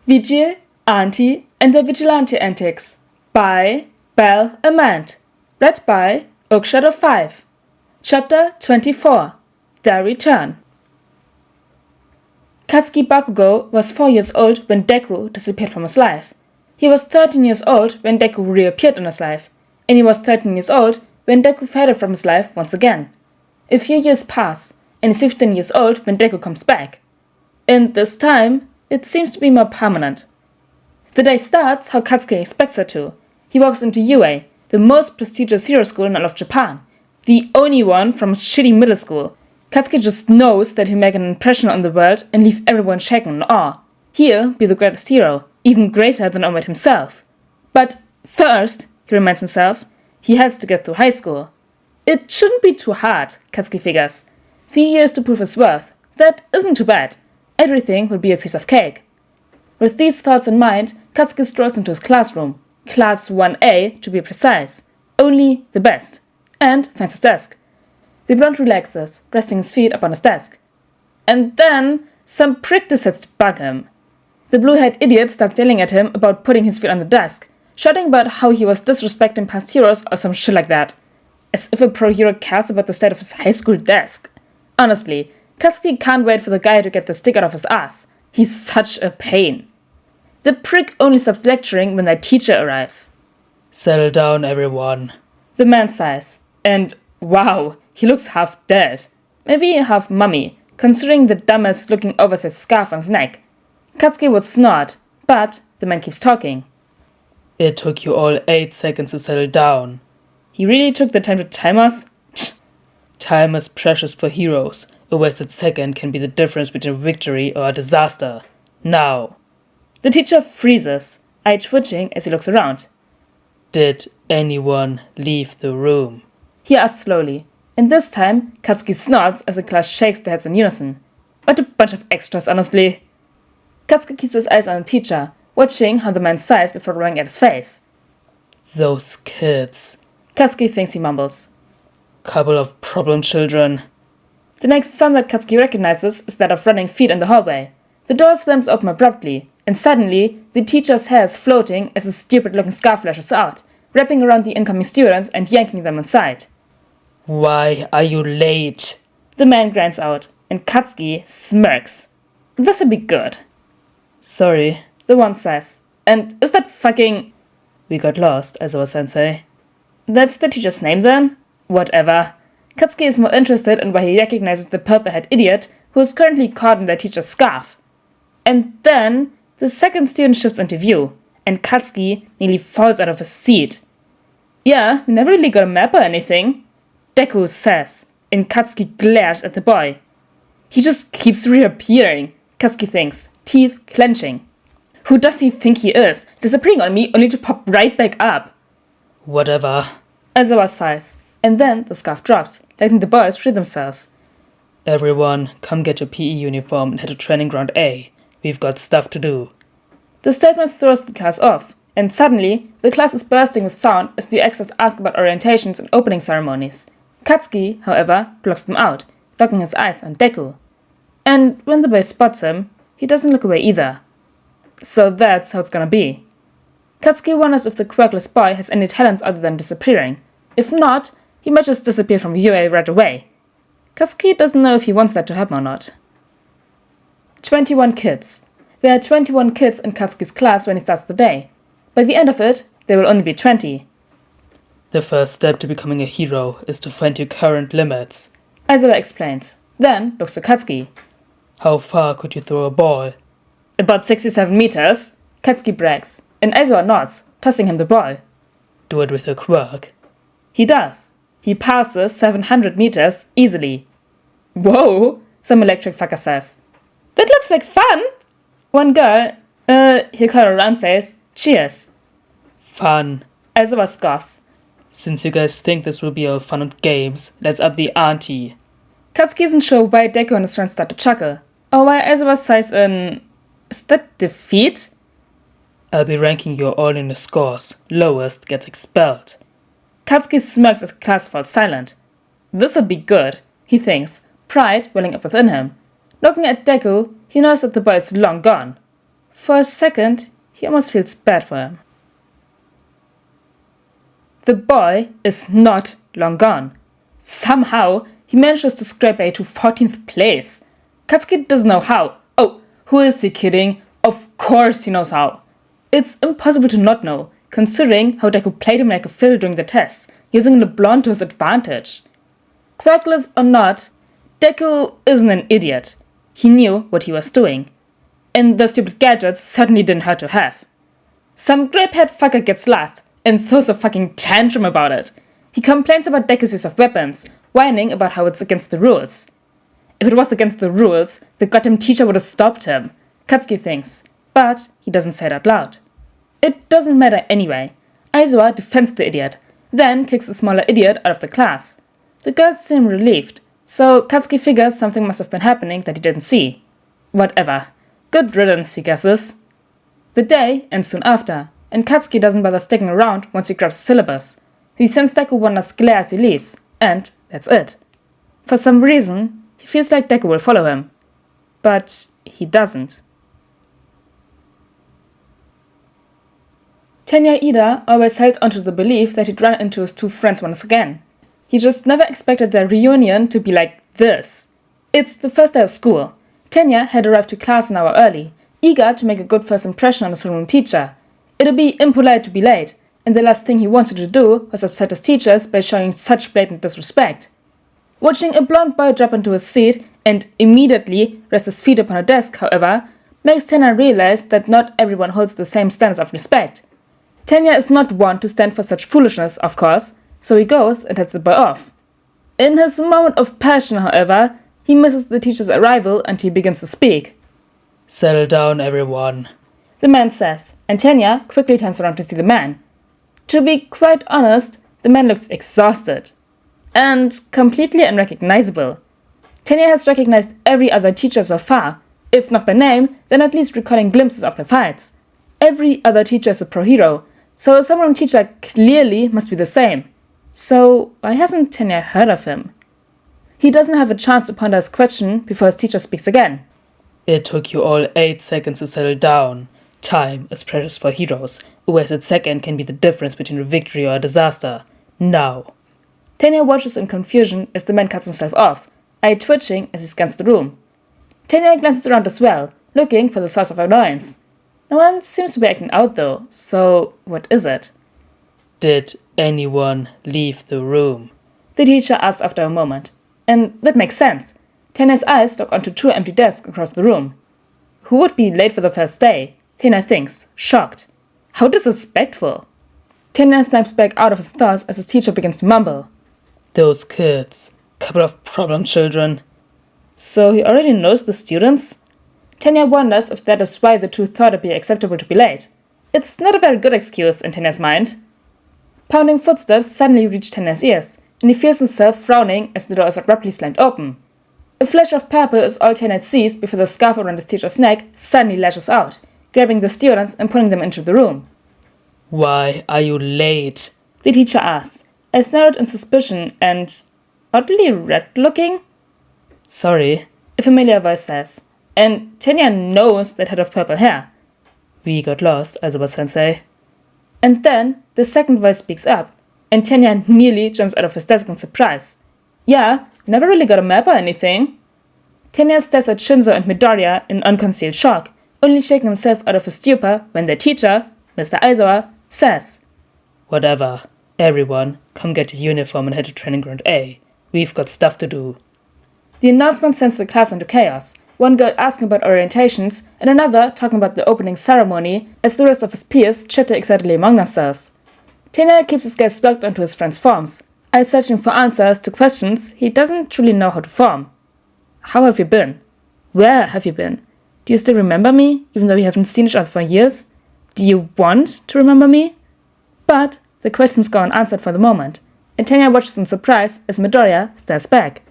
Vigil, Ante, and the Vigilante Antics by BelleAmant. Read by Oakshadow5. Chapter 24. Their Return. Katsuki Bakugo was 4 years old when Deku disappeared from his life. He was 13 years old when Deku reappeared in his life, and he was 13 years old when Deku faded from his life once again. A few years pass, and he's 15 years old when Deku comes back. And this time, it seems to be more permanent. The day starts how Katsuki expects it to. He walks into UA, the most prestigious hero school in all of Japan. The only one from a shitty middle school. Katsuki just knows that he'll make an impression on the world and leave everyone shaken in awe. He'll be the greatest hero, even greater than All Might himself. But first, he reminds himself, he has to get through high school. It shouldn't be too hard, Katsuki figures. 3 years to prove his worth. That isn't too bad. Everything will be a piece of cake. With these thoughts in mind, Katsuki strolls into his classroom. Class 1A, to be precise. Only the best. And finds his desk. The blonde relaxes, resting his feet upon his desk. And then, some prick decides to bug him. The blue-haired idiot starts yelling at him about putting his feet on the desk, shouting about how he was disrespecting past heroes or some shit like that. As if a pro hero cares about the state of his high school desk. Honestly, Katsuki can't wait for the guy to get the stick out of his ass. He's such a pain. The prick only stops lecturing when their teacher arrives. Settle down, everyone. The man sighs. And wow, he looks half dead. Maybe half mummy, considering the dumbass looking oversized scarf on his neck. Katsuki would snort, but the man keeps talking. It took you all 8 seconds to settle down. He really took the time to time us? Time is precious for heroes. A wasted second can be the difference between victory or a disaster. Now. The teacher freezes, eye twitching as he looks around. Did anyone leave the room? He asks slowly, and this time Katsuki snorts as the class shakes their heads in unison. What a bunch of extras, honestly. Katsuki keeps his eyes on the teacher, watching how the man sighs before rolling at his face. Those kids. Katsuki thinks he mumbles. Couple of problem children. The next sound that Katsuki recognizes is that of running feet in the hallway. The door slams open abruptly, and suddenly, the teacher's hair is floating as a stupid-looking scarf flashes out, wrapping around the incoming students and yanking them inside. Why are you late? The man grinds out, and Katsuki smirks. This'll be good. Sorry, the one says. And is that fucking... We got lost, Aizawa-sensei. That's the teacher's name then? Whatever. Katsuki is more interested in why he recognizes the purple-haired idiot who is currently caught in their teacher's scarf. And then, the second student shifts into view, and Katsuki nearly falls out of his seat. Yeah, we never really got a map or anything, Deku says, and Katsuki glares at the boy. He just keeps reappearing, Katsuki thinks, teeth clenching. Who does he think he is, disappearing on me only to pop right back up? Whatever. Aizawa sighs, and then the scarf drops, letting the boys free themselves. Everyone, come get your PE uniform and head to Training Ground A. We've got stuff to do. The statement throws the class off, and suddenly, the class is bursting with sound as the extras ask about orientations and opening ceremonies. Katsuki, however, blocks them out, locking his eyes on Deku. And when the boy spots him, he doesn't look away either. So that's how it's gonna be. Katsuki wonders if the quirkless boy has any talents other than disappearing. If not, he might just disappear from UA right away. Katsuki doesn't know if he wants that to happen or not. 21 kids. There are 21 kids in Katsuki's class when he starts the day. By the end of it, there will only be 20. The first step to becoming a hero is to find your current limits. Aizawa explains, then looks to Katsuki. How far could you throw a ball? About 67 meters, Katsuki brags, and Aizawa nods, tossing him the ball. Do it with a quirk. He does. He passes 700 meters easily. Whoa, some electric fucker says. That looks like fun! One girl, he'll call her round face, cheers. Fun. Aizawa scoffs. Since you guys think this will be all fun and games, let's up the ante. Katsuki isn't sure why Deku and his friends start to chuckle, or why Aizawa sighs in... Is that defeat? I'll be ranking you all in the scores. Lowest gets expelled. Katsuki smirks as the class falls silent. This'll be good, he thinks, pride welling up within him. Looking at Deku, he knows that the boy is long gone. For a second, he almost feels bad for him. The boy is not long gone. Somehow, he manages to scrape A to 14th place. Katsuki doesn't know how. Oh, who is he kidding? Of course he knows how. It's impossible to not know, considering how Deku played him like a fiddle during the test, using LeBlanc to his advantage. Quackless or not, Deku isn't an idiot. He knew what he was doing. And the stupid gadgets certainly didn't hurt to have. Some grape-head fucker gets lost and throws a fucking tantrum about it. He complains about Deku's use of weapons, whining about how it's against the rules. If it was against the rules, the goddamn teacher would have stopped him, Katsuki thinks, but he doesn't say it out loud. It doesn't matter anyway. Aizawa defends the idiot, then kicks the smaller idiot out of the class. The girls seem relieved, so Katsuki figures something must have been happening that he didn't see. Whatever. Good riddance, he guesses. The day ends soon after, and Katsuki doesn't bother sticking around once he grabs the syllabus. He sends Deku one last glare as he leaves, and that's it. For some reason, he feels like Deku will follow him. But he doesn't. Tenya Ida always held onto the belief that he'd run into his two friends once again. He just never expected their reunion to be like this. It's the first day of school. Tenya had arrived to class an hour early, eager to make a good first impression on his homeroom teacher. It'd be impolite to be late, and the last thing he wanted to do was upset his teachers by showing such blatant disrespect. Watching a blonde boy drop into his seat and immediately rest his feet upon a desk, however, makes Tenya realize that not everyone holds the same standards of respect. Tenya is not one to stand for such foolishness, of course, so he goes and heads the boy off. In his moment of passion, however, he misses the teacher's arrival and he begins to speak. "Settle down, everyone," the man says, and Tenya quickly turns around to see the man. To be quite honest, the man looks exhausted. And completely unrecognizable. Tenya has recognized every other teacher so far, if not by name, then at least recalling glimpses of their fights. Every other teacher is a pro-hero, so a homeroom teacher clearly must be the same. So why hasn't Tenya heard of him? He doesn't have a chance to ponder his question before his teacher speaks again. "It took you all 8 seconds to settle down. Time is precious for heroes. A wasted second can be the difference between a victory or a disaster. Now." Tenya watches in confusion as the man cuts himself off, eye twitching as he scans the room. Tenya glances around as well, looking for the source of annoyance. No one seems to be acting out though, so what is it? "Did anyone leave the room?" The teacher asks after a moment. And that makes sense. Tenya's eyes lock onto two empty desks across the room. Who would be late for the first day? Tenya thinks, shocked. How disrespectful. Tenya snaps back out of his thoughts as his teacher begins to mumble. "Those kids. Couple of problem children." So he already knows the students? Tenya wonders if that is why the two thought it'd be acceptable to be late. It's not a very good excuse in Tenya's mind. Pounding footsteps suddenly reach Tenya's ears, and he feels himself frowning as the door is abruptly slammed open. A flash of purple is all Tenya sees before the scarf around his teacher's neck suddenly lashes out, grabbing the students and pulling them into the room. "Why are you late?" the teacher asks, as narrowed in suspicion and oddly red-looking. "Sorry," a familiar voice says, and Tenya knows that head of purple hair. "We got lost, Aizawa-sensei." And then the second voice speaks up, and Tenya nearly jumps out of his desk in surprise. Yeah, never really got a map or anything. Tenya stares at Shinzo and Midoriya in unconcealed shock, only shaking himself out of his stupor when their teacher, Mr. Aizawa, says, "Whatever. Everyone, come get your uniform and head to Training Ground A. We've got stuff to do." The announcement sends the class into chaos, one girl asking about orientations and another talking about the opening ceremony as the rest of his peers chatter excitedly among themselves. Tenya keeps his gaze locked onto his friend's forms, eyes searching for answers to questions he doesn't truly know how to form. How have you been? Where have you been? Do you still remember me, even though we haven't seen each other for years? Do you want to remember me? But the questions go unanswered for the moment, and Tenya watches in surprise as Midoriya stares back.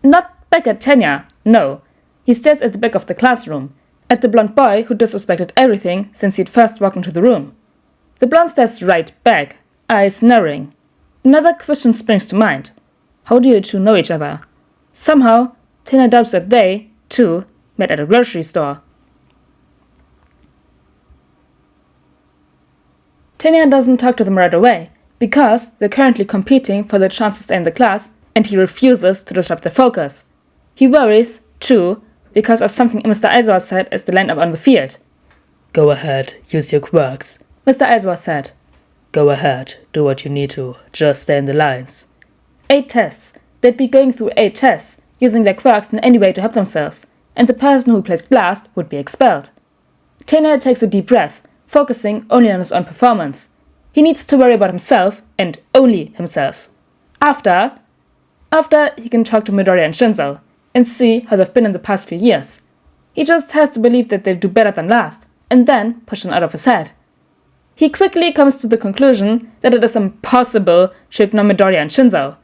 Not back at Tenya, no. He stares at the back of the classroom, at the blonde boy who disrespected everything since he'd first walked into the room. The blonde stares right back, eyes narrowing. Another question springs to mind. How do you two know each other? Somehow, Tenya doubts that they, too, met at a grocery store. Tanya doesn't talk to them right away, because they're currently competing for the chance to stay in the class, and he refuses to disrupt their focus. He worries, too, because of something Mr. Aizawa said as they line up on the field. Go ahead, use your quirks. Mr. Aizawa said. Go ahead, do what you need to, just stay in the lines. 8 tests. They'd be going through 8 tests, using their quirks in any way to help themselves, and the person who placed last would be expelled. Tanya takes a deep breath, focusing only on his own performance. He needs to worry about himself, and only himself. After, he can talk to Midoriya and Shinzo, and see how they've been in the past few years. He just has to believe that they'll do better than last, and then push them out of his head. He quickly comes to the conclusion that it is impossible to ignore Midoriya and Shinzo.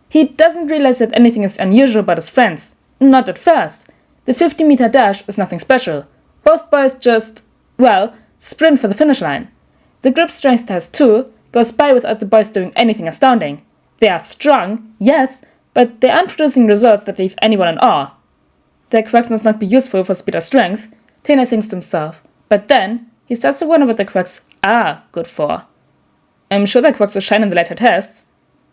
He doesn't realize that anything is unusual about his friends. Not at first. The 50-meter dash is nothing special. Both boys just, sprint for the finish line. The grip strength test, too, goes by without the boys doing anything astounding. They are strong, yes, but they aren't producing results that leave anyone in awe. Their quirks must not be useful for speed or strength, Tena thinks to himself, but then he starts to wonder what the quirks are good for. I'm sure their quirks will shine in the later tests.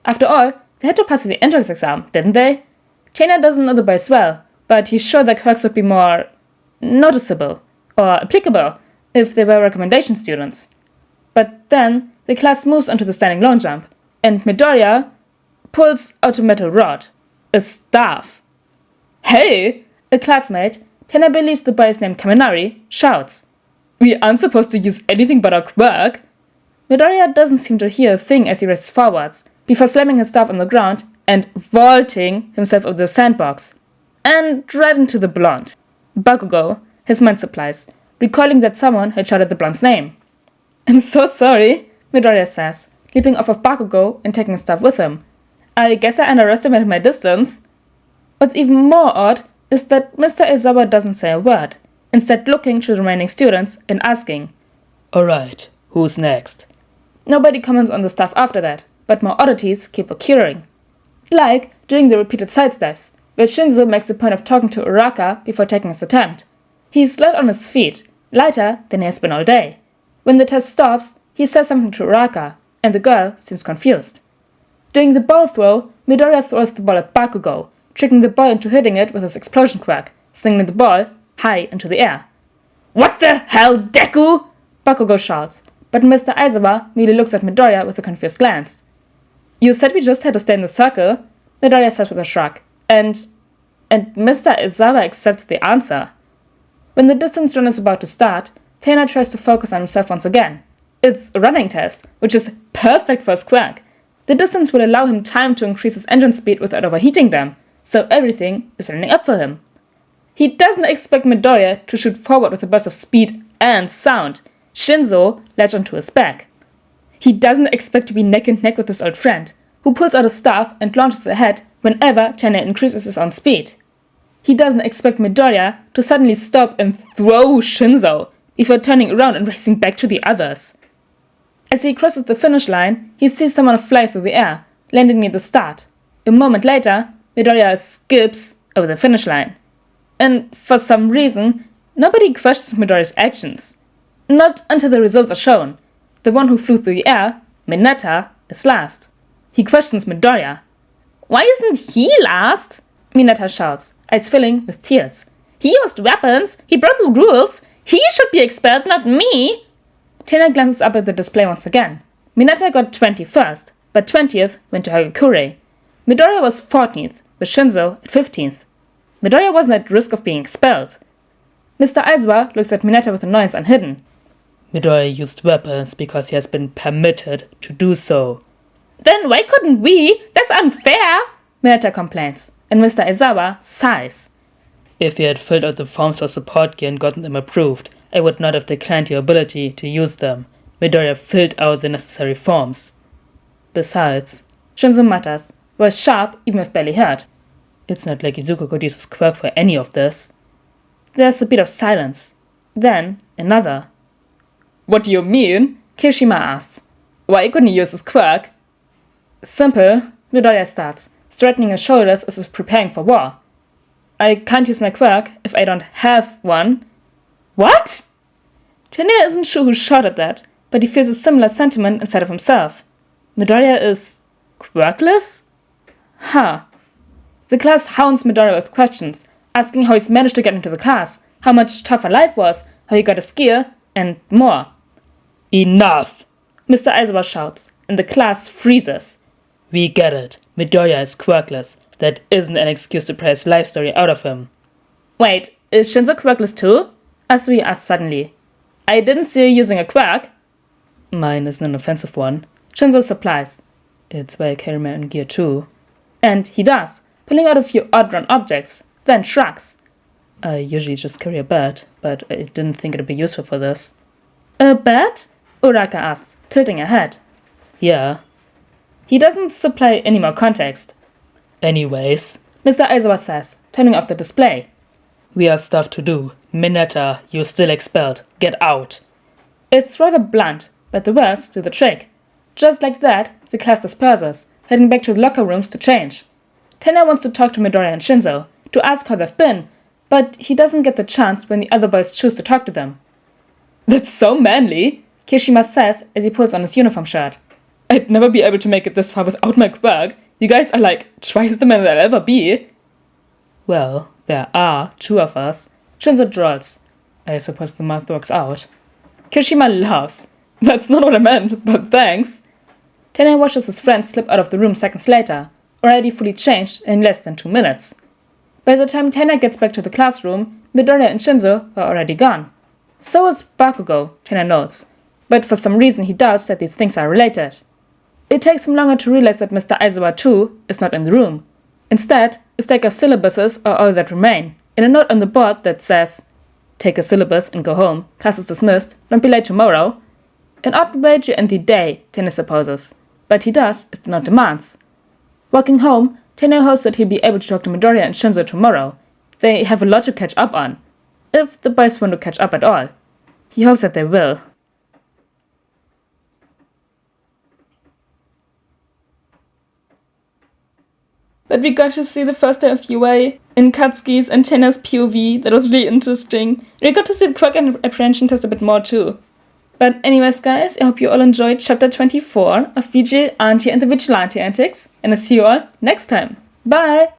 After all, they had to pass the entrance exam, didn't they? Tena doesn't know the boys well, but he's sure their quirks would be more noticeable or applicable if they were recommendation students. But then the class moves onto the standing long jump, and Midoriya pulls out a metal rod, a staff. Hey! A classmate, Tena believes the boy is named Kaminari, shouts, We aren't supposed to use anything but our quirk. Midoriya doesn't seem to hear a thing as he races forwards, before slamming his staff on the ground and vaulting himself over the sandbox, and right into the blonde. Bakugo, his mind supplies, recalling that someone had shouted the blonde's name. I'm so sorry, Midoriya says, leaping off of Bakugo and taking his staff with him. I guess I underestimated my distance. What's even more odd is that Mr. Aizawa doesn't say a word, instead looking to the remaining students and asking, Alright, who's next? Nobody comments on the stuff after that, but more oddities keep occurring. Like during the repeated sidesteps, where Shinzo makes a point of talking to Uraka before taking his attempt. He's light on his feet, lighter than he has been all day. When the test stops, he says something to Uraka, and the girl seems confused. During the ball throw, Midoriya throws the ball at Bakugo, tricking the boy into hitting it with his explosion quirk, slinging the ball high into the air. What the hell, Deku? Bakugo shouts, but Mr. Aizawa merely looks at Midoriya with a confused glance. You said we just had to stay in the circle, Midoriya says with a shrug, and Mr. Aizawa accepts the answer. When the distance run is about to start, Tena tries to focus on himself once again. It's a running test, which is perfect for his quirk. The distance will allow him time to increase his engine speed without overheating them, so everything is lining up for him. He doesn't expect Midoriya to shoot forward with a burst of speed and sound. Shinzo latches onto his back. He doesn't expect to be neck and neck with his old friend, who pulls out a staff and launches ahead whenever Tena increases his own speed. He doesn't expect Midoriya to suddenly stop and throw Shinzo before turning around and racing back to the others. As he crosses the finish line, he sees someone fly through the air, landing near the start. A moment later, Midoriya skips over the finish line. And for some reason, nobody questions Midoriya's actions. Not until the results are shown. The one who flew through the air, Mineta, is last. He questions Midoriya. Why isn't he last? Mineta shouts, eyes filling with tears. He used weapons, he broke the rules, he should be expelled, not me! Tena glances up at the display once again. Mineta got 21st, but 20th went to Hagakure. Midoriya was 14th, with Shinzo at 15th. Midoriya wasn't at risk of being expelled. Mr. Aizawa looks at Mineta with annoyance unhidden. Midoriya used weapons because he has been permitted to do so. Then why couldn't we? That's unfair! Mineta complains, and Mr. Aizawa sighs. If you had filled out the forms for support gear and gotten them approved, I would not have declined your ability to use them. Midoriya filled out the necessary forms. Besides, Shinzo mutters, voice sharp even if barely heard. It's not like Izuku could use his quirk for any of this. There's a bit of silence. Then, another. What do you mean? Kirishima asks. Why couldn't he use his quirk? Simple, Midoriya starts, straightening his shoulders as if preparing for war. I can't use my quirk if I don't have one. What? Tanya isn't sure who shouted that, but he feels a similar sentiment inside of himself. Midoriya is quirkless? Huh. The class hounds Midoriya with questions, asking how he's managed to get into the class, how much tougher life was, how he got his gear, and more. Enough! Mr. Aizawa shouts, and the class freezes. We get it. Midoriya is quirkless. That isn't an excuse to pry his life story out of him. Wait, is Shinzo quirkless too? Asui asks suddenly. I didn't see you using a quirk. Mine isn't an offensive one. Shinzo supplies. It's why I carry my own gear too. And he does, pulling out a few odd-run objects, then shrugs. I usually just carry a bat, but I didn't think it'd be useful for this. A bat? Uraka asks, tilting her head. Yeah. He doesn't supply any more context. Anyways, Mr. Aizawa says, turning off the display. We have stuff to do. Mineta, you're still expelled. Get out. It's rather blunt, but the words do the trick. Just like that, the class disperses, heading back to the locker rooms to change. Tena wants to talk to Midoriya and Shinzo, to ask how they've been, but he doesn't get the chance when the other boys choose to talk to them. That's so manly, Kirishima says as he pulls on his uniform shirt. I'd never be able to make it this far without my quirk. You guys are like twice the men that I'll ever be. Well, there are 2 of us. Shinzo drawls. I suppose the math works out. Kirishima laughs. That's not what I meant, but thanks. Tena watches his friend slip out of the room seconds later, already fully changed in less than 2 minutes. By the time Tena gets back to the classroom, Midoriya and Shinzo are already gone. So is Bakugo, Tena notes, but for some reason he doubts that these things are related. It takes him longer to realize that Mr. Aizawa too is not in the room. Instead, a stack of syllabuses are all that remain, and a note on the board that says, "Take a syllabus and go home. Class is dismissed. Don't be late tomorrow." An odd way to end the day, Tena supposes, but he does as the note demands. Walking home, Tena hopes that he'll be able to talk to Midoriya and Shinzo tomorrow. They have a lot to catch up on, if the boys want to catch up at all. He hopes that they will. But we got to see the first time of UA in Katsuki's and Tena's POV. That was really interesting. We got to see the quirk and apprehension test a bit more too. But anyways guys, I hope you all enjoyed chapter 24 of Vigil, Ante and the Vigilante Antics, and I'll see you all next time. Bye!